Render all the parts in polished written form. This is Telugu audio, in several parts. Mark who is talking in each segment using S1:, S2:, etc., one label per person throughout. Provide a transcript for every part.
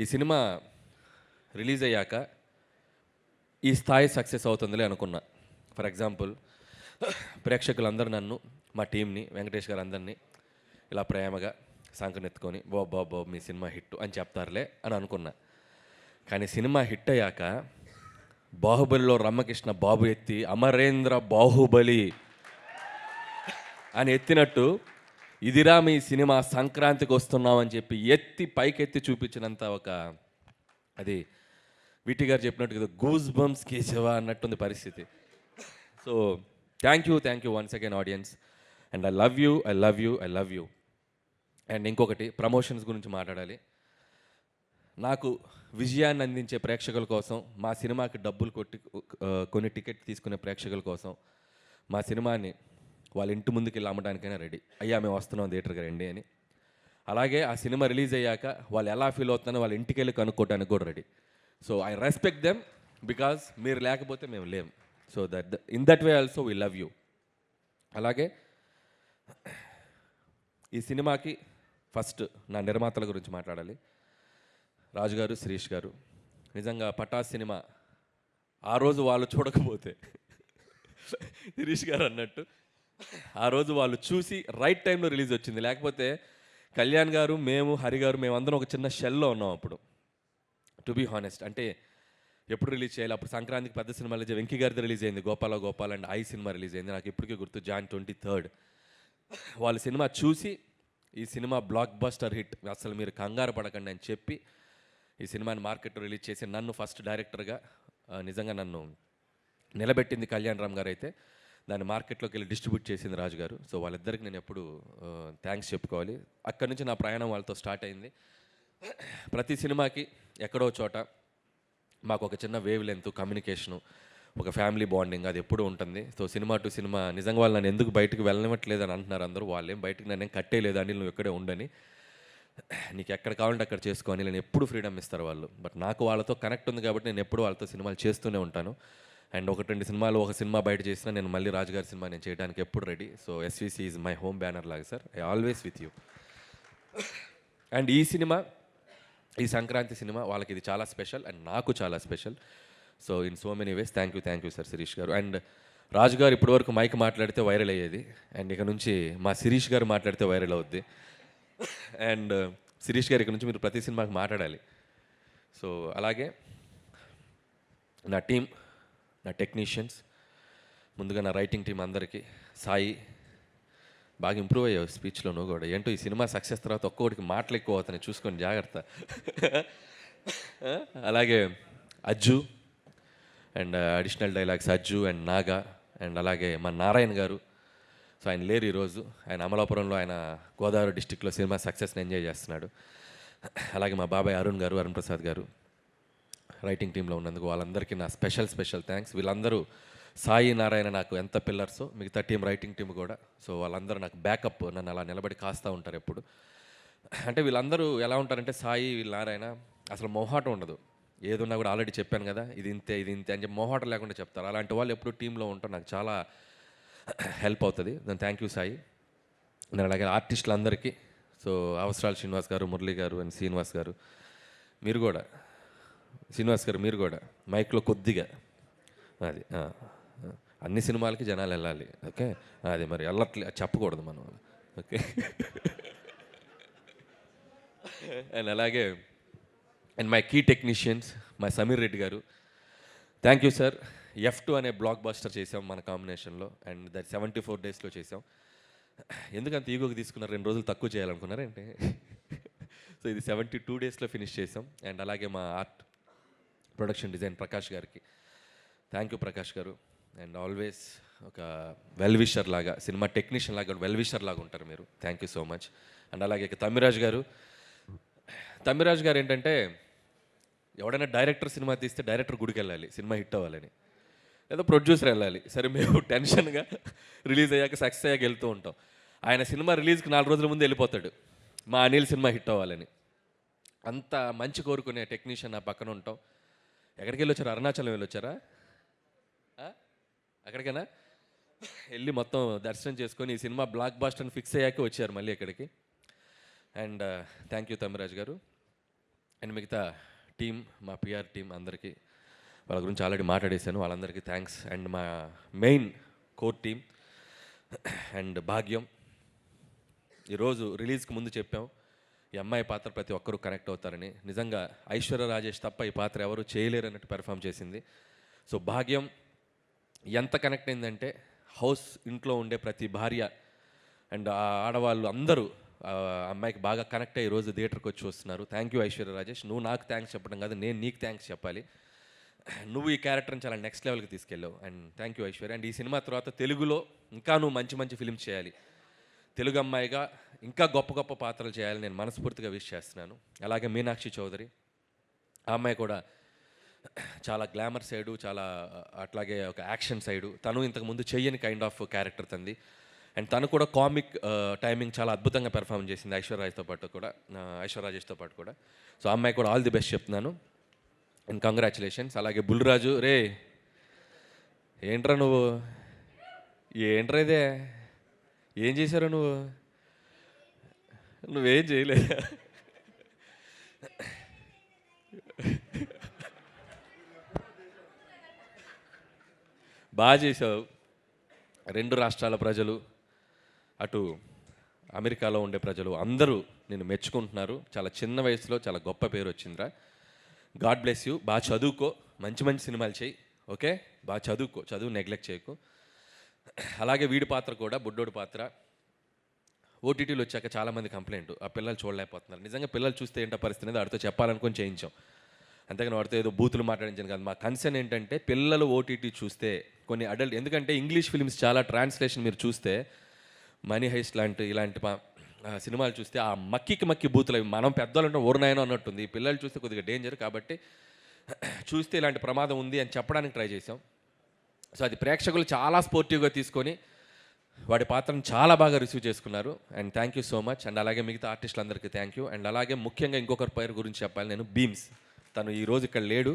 S1: ఈ సినిమా రిలీజ్ అయ్యాక ఈ స్థాయి సక్సెస్ అవుతుందిలే అనుకున్నా. ఫర్ ఎగ్జాంపుల్, ప్రేక్షకులందరూ నన్ను, మా టీంని, వెంకటేష్ గారు అందరినీ ఇలా ప్రేమగా సంకనెత్తుకొని బాబు బాబు బాబు మీ సినిమా హిట్ అని చెప్తారులే అని అనుకున్నా. కానీ సినిమా హిట్ అయ్యాక బాహుబలిలో రమ్మకృష్ణ బాబు ఎత్తి అమరేంద్ర బాహుబలి అని ఎత్తినట్టు ఇదిరా మీ సినిమా సంక్రాంతికి వస్తున్నామని చెప్పి ఎత్తి పైకెత్తి చూపించినంత ఒక అది విటి గారు చెప్పినట్టు కదా, గూస్ బంప్స్ కేశవా అన్నట్టుంది పరిస్థితి. So thank you once again audience, and I love you. And ఇంకొకటి, ప్రమోషన్స్ గురించి మాట్లాడాలి. నాకు విజయాన్ని అందించే ప్రేక్షకుల కోసం, మా సినిమాకి డబ్బులు కొన్ని టికెట్ తీసుకునే ప్రేక్షకుల కోసం మా సినిమాని వాళ్ళ ఇంటి ముందుకు వెళ్ళి అమ్మడానికైనా రెడీ. అయ్యా మేము వస్తున్నాం థియేటర్కి రండి అని. అలాగే ఆ సినిమా రిలీజ్ అయ్యాక వాళ్ళు ఎలా ఫీల్ అవుతున్నారో వాళ్ళ ఇంటికి వెళ్ళి కనుక్కోవడానికి కూడా ready. So I respect them because మీరు లేకపోతే మేము లేము. So in that way also we love you. అలాగే ఈ సినిమాకి ఫస్ట్ నా నిర్మాతల గురించి మాట్లాడాలి. రాజు గారు, శిరీష్ గారు. నిజంగా పటాస్ సినిమా ఆ రోజు వాళ్ళు చూడకపోతే, శిరీష్ గారు అన్నట్టు ఆ రోజు వాళ్ళు చూసి రైట్ టైంలో రిలీజ్ వచ్చింది. లేకపోతే కళ్యాణ్ గారు, మేము, హరి గారు, మేమందరం ఒక చిన్న షెల్లో ఉన్నాం అప్పుడు. టు బీ హానెస్ట్, అంటే ఎప్పుడు రిలీజ్ చేయాలి? అప్పుడు సంక్రాంతికి పెద్ద సినిమా రిలీజ్, వెంకీ గారిది రిలీజ్ అయింది, Gopal and I cinema release అయింది. నాకు ఇప్పటికీ గుర్తు, Jan 23rd. వాళ్ళ సినిమా చూసి ఈ సినిమా బ్లాక్ బస్టర్ హిట్, అసలు మీరు కంగారు పడకండి అని చెప్పి ఈ సినిమాని మార్కెట్లో రిలీజ్ చేసి నన్ను ఫస్ట్ డైరెక్టర్గా నిజంగా నన్ను నిలబెట్టింది కళ్యాణ్ రామ్ గారు. అయితే దాన్ని మార్కెట్లోకి వెళ్ళి డిస్ట్రిబ్యూట్ చేసింది రాజు గారు. సో వాళ్ళిద్దరికి నేను ఎప్పుడు థ్యాంక్స్ చెప్పుకోవాలి. అక్కడి నుంచి నా ప్రయాణం వాళ్ళతో స్టార్ట్ అయింది. ప్రతి సినిమాకి ఎక్కడో చోట మాకు ఒక చిన్న వేవ్ లెంత్, కమ్యూనికేషను, ఒక ఫ్యామిలీ బాండింగ్ అది ఎప్పుడూ ఉంటుంది. సో సినిమా టు సినిమా నిజంగా వాళ్ళు నన్ను ఎందుకు బయటకు వెళ్ళనివ్వట్లేదు అని అంటున్నారు అందరూ. వాళ్ళేం బయటకు నన్ను కట్టేయలేదు అని, నువ్వు ఇక్కడే ఉండని, నీకు ఎక్కడ కావాలంటే అక్కడ చేసుకోని నేను ఎప్పుడు ఫ్రీడమ్ ఇస్తారు వాళ్ళు. బట్ నాకు వాళ్ళతో కనెక్ట్ ఉంది కాబట్టి నేను ఎప్పుడు వాళ్ళతో సినిమాలు చేస్తూనే ఉంటాను. అండ్ 1-2 సినిమాలు, ఒక సినిమా బయట చేసినా నేను మళ్ళీ రాజుగారి సినిమా నేను చేయడానికి ఎప్పుడు ready. So SVC is my home banner లాగా sir, I always with you. And ఈ సినిమా, ఈ సంక్రాంతి సినిమా వాళ్ళకి ఇది చాలా స్పెషల్ అండ్ నాకు చాలా special. So in so many ways thank you sir Shirish గారు. అండ్ రాజు గారు ఇప్పటివరకు మైక్ మాట్లాడితే వైరల్ అయ్యేది, అండ్ ఇక నుంచి మా శిరీష్ గారు మాట్లాడితే వైరల్ అవుద్ది. అండ్ శిరీష్ గారు ఇక నుంచి మీరు ప్రతి సినిమాకి మాట్లాడాలి. సో అలాగే నా టీం, నా టెక్నీషియన్స్, ముందుగా నా రైటింగ్ టీం అందరికీ, సాయి బాగా ఇంప్రూవ్ అయ్యావు స్పీచ్లో నువ్వు కూడా. ఏంటో ఈ సినిమా సక్సెస్ తర్వాత ఒక్కొక్కడికి మాటలు ఎక్కువ అవుతాయి, చూసుకొని జాగ్రత్త. అలాగే Ajju and additional dialogues Ajju and Naga, and అలాగే మా నారాయణ గారు. సో ఆయన లేరు ఈరోజు, ఆయన అమలాపురంలో, ఆయన గోదావరి డిస్టిక్లో సినిమా సక్సెస్ని ఎంజాయ్ చేస్తున్నాడు. అలాగే మా బాబాయ్ అరుణ్ గారు, అరుణ్ ప్రసాద్ గారు రైటింగ్ టీంలో ఉన్నందుకు వాళ్ళందరికీ నా స్పెషల్ థ్యాంక్స్. వీళ్ళందరూ, సాయి, నారాయణ నాకు ఎంత పిల్లర్సో మిగతా టీం, రైటింగ్ టీం కూడా. సో వాళ్ళందరూ నాకు బ్యాకప్, నన్ను అలా నిలబడి కాస్తూ ఉంటారు ఎప్పుడు. అంటే వీళ్ళందరూ ఎలా ఉంటారంటే, సాయి, వీళ్ళ నారాయణ అసలు మొహాటం ఉండదు. ఏదున్నా కూడా ఆల్రెడీ చెప్పాను కదా, ఇది ఇంతే అని చెప్పి మొహాటం లేకుండా చెప్తారు. అలాంటి వాళ్ళు ఎప్పుడు టీంలో ఉంటారు, నాకు చాలా హెల్ప్ అవుతుంది. దాని థ్యాంక్ యూ సాయి. నేను అలాగే ఆర్టిస్టులందరికీ, సో అవసరాలు శ్రీనివాస్ గారు, మురళి గారు అండ్ శ్రీనివాస్ గారు, మీరు కూడా, శ్రీనివాస్ గారు మీరు కూడా మైక్లో కొద్దిగా అది అన్ని సినిమాలకి జనాలు వెళ్ళాలి, ఓకే? అది మరి వెళ్ళట్లే చెప్పకూడదు మనం, ఓకే? అండ్ అలాగే and my key technicians, my Sameer Reddy గారు, థ్యాంక్ యూ సార్. F2 అనే బ్లాక్ బస్టర్ చేసాం మన కాంబినేషన్లో, అండ్ దట్ 74 డేస్లో చేసాం. ఎందుకంత ఈగోకి తీసుకున్నారు, 2 రోజులు తక్కువ చేయాలనుకున్నారంటే. సో ఇది 72 డేస్లో ఫినిష్ చేసాం. అండ్ అలాగే మా ఆర్ట్ ప్రొడక్షన్ డిజైన్ ప్రకాష్ గారికి, థ్యాంక్ యూ ప్రకాష్ గారు. అండ్ ఆల్వేస్ ఒక వెల్ విషర్ లాగా, సినిమా టెక్నీషియన్ లాగా వెల్ విషర్ లాగా ఉంటారు మీరు, thank you so much. And అలాగే తమ్మిరాజ్ గారు ఏంటంటే, ఎవడైనా డైరెక్టర్ సినిమా తీస్తే డైరెక్టర్ గుడికి వెళ్ళాలి సినిమా హిట్ అవ్వాలని, లేదా ప్రొడ్యూసర్ వెళ్ళాలి. సరే మేము టెన్షన్గా రిలీజ్ అయ్యాక, సక్సెస్ అయ్యాక వెళ్తూ ఉంటాం. ఆయన సినిమా రిలీజ్కి 4 రోజుల ముందు వెళ్ళిపోతాడు, మా అనిల్ సినిమా హిట్ అవ్వాలని. అంత మంచి కోరుకునే టెక్నీషియన్ నా పక్కన ఉంటాం. ఎక్కడికి వెళ్ళొచ్చారు? అరుణాచలం వెళ్ళొచ్చారా? అక్కడికైనా వెళ్ళి మొత్తం దర్శనం చేసుకొని ఈ సినిమా బ్లాక్ బాస్టర్ ఫిక్స్ అయ్యాక వచ్చారు మళ్ళీ ఇక్కడికి. అండ్ థ్యాంక్ యూ తమ్మిరాజ్ గారు. అండ్ మిగతా టీం, మా పిఆర్ టీం అందరికీ వాళ్ళ గురించి ఆల్రెడీ మాట్లాడేశాను, వాళ్ళందరికీ థ్యాంక్స్. అండ్ మా మెయిన్ కోర్ టీం అండ్ భాగ్యం. ఈరోజు రిలీజ్కి ముందు చెప్పాం ఈ అమ్మాయి పాత్ర ప్రతి ఒక్కరూ కనెక్ట్ అవుతారని. నిజంగా ఐశ్వర్య రాజేష్ తప్ప ఈ పాత్ర ఎవరు చేయలేరు అన్నట్టు పెర్ఫామ్ చేసింది. సో భాగ్యం ఎంత కనెక్ట్ అయిందంటే హౌస్ ఇంట్లో ఉండే ప్రతి భార్య అండ్ ఆ ఆడవాళ్ళు అందరూ అమ్మాయికి బాగా కనెక్ట్ అయ్యి ఈరోజు థియేటర్కి వచ్చి వస్తున్నారు. Thank you Aishwarya Rajesh. నువ్వు నాకు థ్యాంక్స్ చెప్పడం కాదు, నేను నీకు థ్యాంక్స్ చెప్పాలి. నువ్వు ఈ క్యారెక్టర్ని చాలా నెక్స్ట్ లెవెల్కి తీసుకెళ్ళావు. And thank you Aishwarya. And ఈ సినిమా తర్వాత తెలుగులో ఇంకా నువ్వు మంచి మంచి ఫిల్మ్స్ చేయాలి, తెలుగు అమ్మాయిగా ఇంకా గొప్ప గొప్ప పాత్రలు చేయాలని నేను మనస్ఫూర్తిగా విష్ చేస్తున్నాను. అలాగే మీనాక్షి చౌదరి, ఆ అమ్మాయి కూడా చాలా గ్లామర్ సైడు, చాలా అట్లాగే ఒక యాక్షన్ సైడు, తను ఇంతకుముందు చెయ్యని కైండ్ ఆఫ్ క్యారెక్టర్ తంది. అండ్ తను కూడా కామిక్ టైమింగ్ చాలా అద్భుతంగా పెర్ఫామ్ చేసింది ఐశ్వర్య రాజేష్తో పాటు కూడా. సో ఆ అమ్మాయి కూడా ఆల్ ది బెస్ట్ చెప్తున్నాను అండ్ కంగ్రాచులేషన్స్. అలాగే బుల్లిరాజు, రే ఏంట్రా నువ్వు, ఏంట్రా ఇదే, ఏం చేశారు నువ్వేం చేయలే, బాగా చేసావు. రెండు రాష్ట్రాల ప్రజలు, అటు అమెరికాలో ఉండే ప్రజలు అందరూ నేను మెచ్చుకుంటున్నారు. చాలా చిన్న వయసులో చాలా గొప్ప పేరు వచ్చిందిరా. God bless you. బాగా చదువుకో, మంచి మంచి సినిమాలు చేయి, ఓకే? బాగా చదువుకో, చదువు నెగ్లెక్ట్ చేయకు. అలాగే వీడి పాత్ర కూడా, బుడ్డోడి పాత్ర ఓటీటీలో వచ్చాక చాలామంది కంప్లైంట్, ఆ పిల్లలు చూడలేకపోతున్నారు. నిజంగా పిల్లలు చూస్తే ఏంటో పరిస్థితి అనేది వాడితో చెప్పాలనుకొని చేయించాం, అంతేగాని వాడితో ఏదో బూతులు మాట్లాడించాను కాదు. మా కన్సర్న్ ఏంటంటే పిల్లలు ఓటీటీ చూస్తే కొన్ని అడల్ట్, ఎందుకంటే ఇంగ్లీష్ ఫిల్మ్స్ చాలా ట్రాన్స్లేషన్ మీరు చూస్తే మనీ హైస్ట్ ఇలాంటి సినిమాలు చూస్తే ఆ మక్కి బూతులు అవి మనం పెద్దవాళ్ళంటే ఓర్నాయనో అన్నట్టుంది. ఈ పిల్లలు చూస్తే కొద్దిగా డేంజర్, కాబట్టి చూస్తే ఇలాంటి ప్రమాదం ఉంది అని చెప్పడానికి ట్రై చేసాం. సో అది ప్రేక్షకులు చాలా స్పోర్టివ్గా తీసుకొని వాడి పాత్రను చాలా బాగా రిసీవ్ చేసుకున్నారు. And thank you so much. And అలాగే మిగతా ఆర్టిస్టులందరికీ థ్యాంక్ యూ. అండ్ అలాగే ముఖ్యంగా ఇంకొకరి పేరు గురించి చెప్పాలి నేను, బీమ్స్. తను ఈరోజు ఇక్కడ లేడు,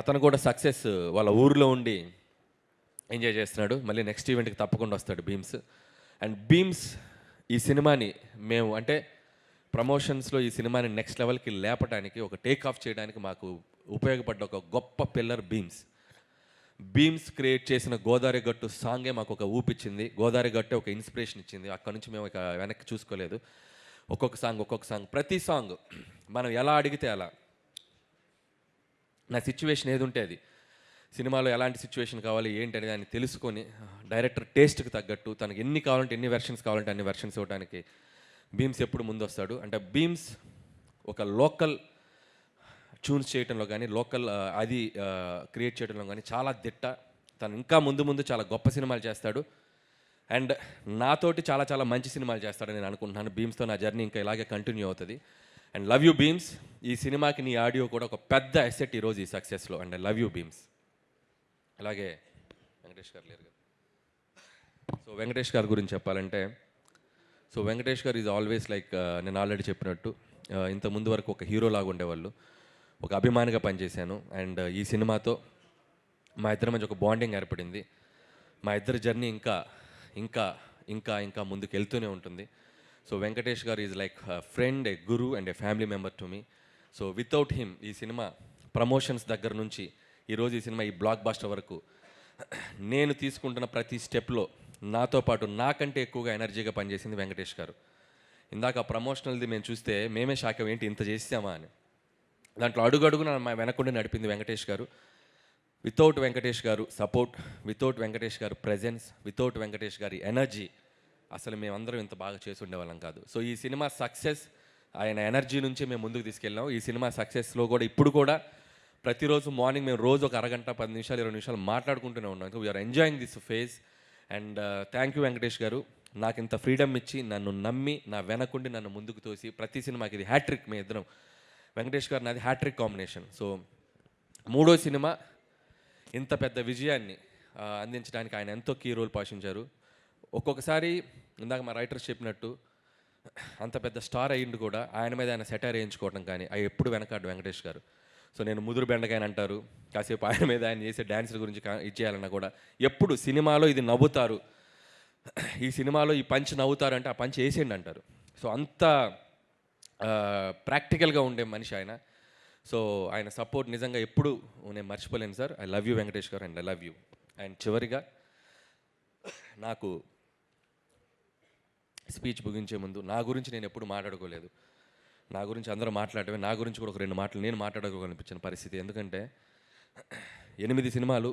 S1: అతను కూడా సక్సెస్ వాళ్ళ ఊరిలో ఉండి ఎంజాయ్ చేస్తున్నాడు. మళ్ళీ నెక్స్ట్ ఈవెంట్కి తప్పకుండా వస్తాడు బీమ్స్. అండ్ బీమ్స్ ఈ సినిమాని మేము అంటే ప్రమోషన్స్లో ఈ సినిమాని నెక్స్ట్ లెవెల్కి లేపడానికి, ఒక టేక్ ఆఫ్ చేయడానికి మాకు ఉపయోగపడ్డ ఒక గొప్ప పిల్లర్ బీమ్స్ క్రియేట్ చేసిన గోదావరి గట్టు సాంగే మాకు ఒక ఊపిచ్చింది. గోదావరి గట్టే ఒక ఇన్స్పిరేషన్ ఇచ్చింది. అక్కడ నుంచి మేము ఇక వెనక్కి చూసుకోలేదు. ఒక్కొక్క సాంగ్ ప్రతి సాంగ్ మనం ఎలా అడిగితే అలా, నా సిచ్యువేషన్ ఏది ఉంటే అది, సినిమాలో ఎలాంటి సిచ్యువేషన్ కావాలి ఏంటి అనేది ఆయన తెలుసుకొని డైరెక్టర్ టేస్ట్కి తగ్గట్టు తనకి ఎన్ని కావాలంటే ఎన్ని వెర్షన్స్ కావాలంటే అన్ని వెర్షన్స్ ఇవ్వడానికి బీమ్స్ ఎప్పుడు ముందు వస్తాడు. అంటే బీమ్స్ ఒక లోకల్ ట్యూన్స్ చేయడంలో కానీ, లోకల్ అది క్రియేట్ చేయడంలో కానీ చాలా దిట్ట. తను ఇంకా ముందు చాలా గొప్ప సినిమాలు చేస్తాడు. అండ్ నాతోటి చాలా మంచి సినిమాలు చేస్తాడని నేను అనుకుంటున్నాను. బీమ్స్తో నా జర్నీ ఇంకా ఇలాగే కంటిన్యూ అవుతుంది. And love you Bheems. ఈ సినిమాకి నీ ఆడియో కూడా ఒక పెద్ద అసెట్ ఈరోజు ఈ సక్సెస్లో. And love you Bheems. అలాగే వెంకటేష్ గారు లేరు కదా. సో వెంకటేష్ గారి గురించి చెప్పాలంటే, సో వెంకటేష్ గారు ఈజ్ ఆల్వేస్ లైక్, నేను ఆల్రెడీ చెప్పినట్టు ఇంత ముందు వరకు ఒక హీరో లాగా ఉండేవాళ్ళు, ఒక అభిమానిగా పనిచేశాను. అండ్ ఈ సినిమాతో మా ఇద్దరి మధ్య ఒక బాండింగ్ ఏర్పడింది. మా ఇద్దరి జర్నీ ఇంకా ముందుకు వెళ్తూనే ఉంటుంది. సో వెంకటేష్ గారు is like friend, A Guru and A family member to me. So without him ఈ సినిమా ప్రమోషన్స్ దగ్గర నుంచి ఈరోజు ఈ సినిమా ఈ బ్లాక్ బాస్టర్ వరకు నేను తీసుకుంటున్న ప్రతి స్టెప్లో నాతో పాటు నాకంటే ఎక్కువగా ఎనర్జీగా పనిచేసింది వెంకటేష్ గారు. ఇందాక ప్రమోషనల్ది మేము చూస్తే మేమే షాక్ ఏంటి ఇంత చేసామా అని. దాంట్లో అడుగున మా వెనకుండి నడిపింది వెంకటేష్ గారు. వితౌట్ వెంకటేష్ గారు సపోర్ట్, వితౌట్ వెంకటేష్ గారు ప్రెజెన్స్, వితౌట్ వెంకటేష్ గారి ఎనర్జీ అసలు మేమందరం ఇంత బాగా చేసి ఉండేవాళ్ళం కాదు. సో ఈ సినిమా సక్సెస్ ఆయన ఎనర్జీ నుంచి మేము ముందుకు తీసుకెళ్ళాం. ఈ సినిమా సక్సెస్లో కూడా ఇప్పుడు కూడా ప్రతిరోజు మార్నింగ్ మేము రోజు ఒక అరగంట 10 నిమిషాలు 20 నిమిషాలు మాట్లాడుకుంటూనే ఉన్నాం. We're enjoying this phase. And thank you Venkatesh గారు, నాకు ఇంత ఫ్రీడమ్ ఇచ్చి నన్ను నమ్మి నా వెనకుండి నన్ను ముందుకు తోసి ప్రతి సినిమాకి ఇది హ్యాట్రిక్. మీ ఇద్దరం వెంకటేష్ గారు నాది హ్యాట్రిక్ కాంబినేషన్. సో 3వ సినిమా ఇంత పెద్ద విజయాన్ని అందించడానికి ఆయన ఎంతో కీ రోల్ పోషించారు. ఒక్కొక్కసారి ఇందాక మా రైటర్స్ చెప్పినట్టు అంత పెద్ద స్టార్ అయ్యిండు కూడా ఆయన మీద ఆయన సెటైర్ వేయించుకోవడం కానీ అవి ఎప్పుడు వెనకాడు వెంకటేష్ గారు. సో నేను ముదురు బెండకాయని అంటారు, కాసేపు ఆయన మీద ఆయన చేసే డ్యాన్సుల గురించి ఇచ్చేయాలన్నా కూడా ఎప్పుడు సినిమాలో ఇది నవ్వుతారు, ఈ సినిమాలో ఈ పంచ్ నవ్వుతారు అంటే ఆ పంచ్ వేసేయండి అంటారు. సో అంత ప్రాక్టికల్గా ఉండే మనిషి ఆయన. సో ఆయన సపోర్ట్ నిజంగా ఎప్పుడు నేను మర్చిపోలేను sir. I love you Venkatesh garu and I love you. And చివరిగా నాకు స్పీచ్ ముగించే ముందు నా గురించి నేను ఎప్పుడు మాట్లాడుకోలేదు. నా గురించి అందరూ మాట్లాడటమే, నా గురించి కూడా ఒక 2 మాటలు నేను మాట్లాడుకోవాలనిపించిన పరిస్థితి. ఎందుకంటే 8 సినిమాలు,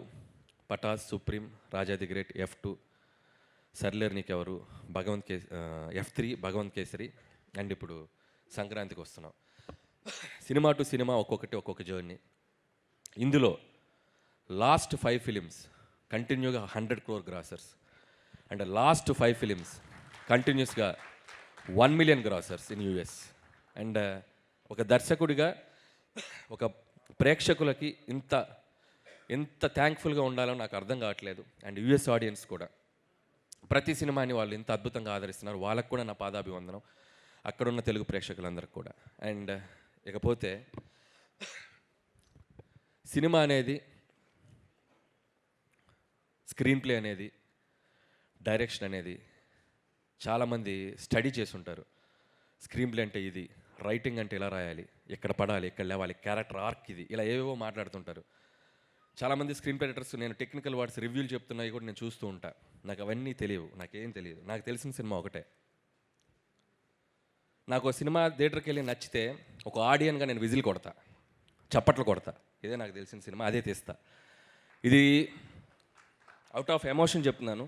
S1: Pataas, Supreme, Raja the great, F2, Sarileru Neekevvaru, F3, Bhagavanth Kesari, and ఇప్పుడు Sankranthiki Vasthunam. Cinema to cinema ఒక్కొక్క జర్నీ. ఇందులో లాస్ట్ 5 ఫిలిమ్స్ కంటిన్యూగా 100 crore grossers, and last 5 films కంటిన్యూస్గా 1 million గ్రాసర్స్ ఇన్ US. అండ్ ఒక దర్శకుడిగా ఒక ప్రేక్షకులకి ఎంత థ్యాంక్ఫుల్గా ఉండాలో నాకు అర్థం కావట్లేదు. అండ్ US ఆడియన్స్ కూడా ప్రతి సినిమాని వాళ్ళు ఇంత అద్భుతంగా ఆదరిస్తున్నారు. వాళ్ళకు కూడా నా పాదాభివందనం, అక్కడున్న తెలుగు ప్రేక్షకులందరికీ కూడా. అండ్ ఇకపోతే సినిమా అనేది, స్క్రీన్ ప్లే అనేది, డైరెక్షన్ అనేది చాలామంది స్టడీ చేసి ఉంటారు. స్క్రీన్ ప్లే అంటే ఇది, రైటింగ్ అంటే ఇలా రాయాలి, ఎక్కడ పడాలి, ఎక్కడ లేవాలి, క్యారెక్టర్ ఆర్క్ ఇది, ఇలా ఏవేవో మాట్లాడుతుంటారు. చాలామంది స్క్రీన్ ప్లే రైటర్స్ నేను టెక్నికల్ వర్డ్స్ రివ్యూలు చెప్తున్నాయి కూడా నేను చూస్తూ ఉంటా. నాకు అవన్నీ తెలియవు, నాకేం తెలియదు. నాకు తెలిసిన సినిమా ఒకటే. నాకు సినిమా థియేటర్కి వెళ్ళి నచ్చితే ఒక ఆడియన్గా నేను విజిల్ కొడతా, చప్పట్లు కొడతా. ఇదే నాకు తెలిసిన సినిమా, అదే తీస్తా. ఇది అవుట్ ఆఫ్ ఎమోషన్ చెప్తున్నాను.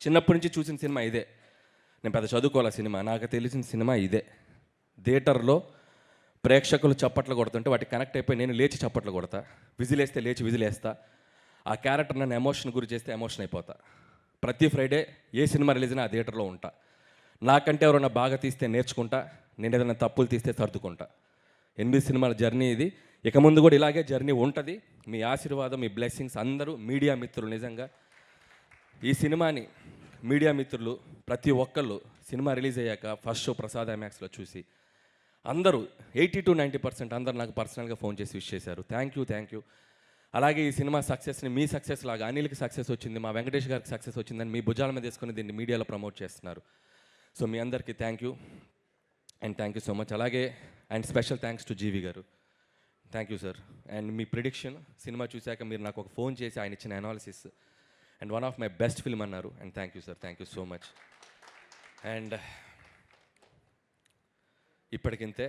S1: చిన్నప్పటి నుంచి చూసిన సినిమా ఇదే. నేను పెద్ద చదువుకోవాలి సినిమా, నాకు తెలిసిన సినిమా ఇదే. థియేటర్లో ప్రేక్షకులు చప్పట్లు కొడుతుంటే వాటికి కనెక్ట్ అయిపోయి నేను లేచి చప్పట్లు కొడతా, విజిల్ వేస్తే లేచి విజిల్ వేస్తా. ఆ క్యారెక్టర్ నన్ను ఎమోషన్ గురి చేస్తే ఎమోషన్ అయిపోతా. ప్రతి ఫ్రైడే ఏ సినిమా రిలీజ్ అయినా ఆ థియేటర్లో ఉంటా. నాకంటే ఎవరైనా బాగా తీస్తే నేర్చుకుంటా, నేను ఏదైనా తప్పులు తీస్తే సర్దుకుంటా. 8 సినిమాల జర్నీ ఇది. ఇక ముందు కూడా ఇలాగే జర్నీ ఉంటుంది. మీ ఆశీర్వాదం, మీ బ్లెస్సింగ్స్ అందరూ మీడియా మిత్రులు, నిజంగా ఈ సినిమాని మీడియా మిత్రులు ప్రతి ఒక్కళ్ళు సినిమా రిలీజ్ అయ్యాక ఫస్ట్ షో ప్రసాద్ ఐమాక్స్లో చూసి అందరూ 80 to 90% అందరూ నాకు పర్సనల్గా ఫోన్ చేసి విష్ చేశారు. Thank you. అలాగే ఈ సినిమా సక్సెస్ని మీ సక్సెస్ లాగా అనిల్కి సక్సెస్ వచ్చింది, మా వెంకటేష్ గారికి సక్సెస్ వచ్చిందని మీ భుజాల మీద తీసుకొని దీన్ని మీడియాలో ప్రమోట్ చేస్తున్నారు. సో మీ అందరికీ థ్యాంక్ యూ సో మచ్. అలాగే and special thanks to GV garu. Thank you sir. And మీ ప్రిడిక్షన్ సినిమా చూశాక మీరు నాకు ఒక ఫోన్ చేసి ఆయన ఇచ్చిన analysis and one of my best film అన్నారు. And thank you sir, thank you so much. And ఇప్పటికింతే.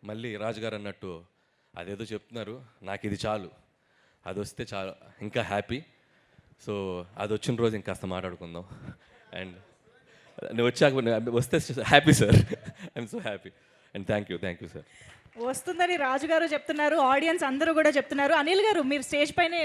S1: మళ్ళీ రాజుగారు అన్నట్టు అదేదో చెప్తున్నారు, నాకు ఇది చాలు, అది వస్తే చాలు, ఇంకా హ్యాపీ. సో అది వచ్చిన రోజు ఇంకాస్త మాట్లాడుకుందాం. అండ్ నేను వచ్చాక వస్తే happy sir, I'm so happy. And thank you sir.
S2: వస్తుందని రాజుగారు చెప్తున్నారు, ఆడియన్స్ అందరూ కూడా చెప్తున్నారు. అనిల్ గారు మీరు స్టేజ్ పైనే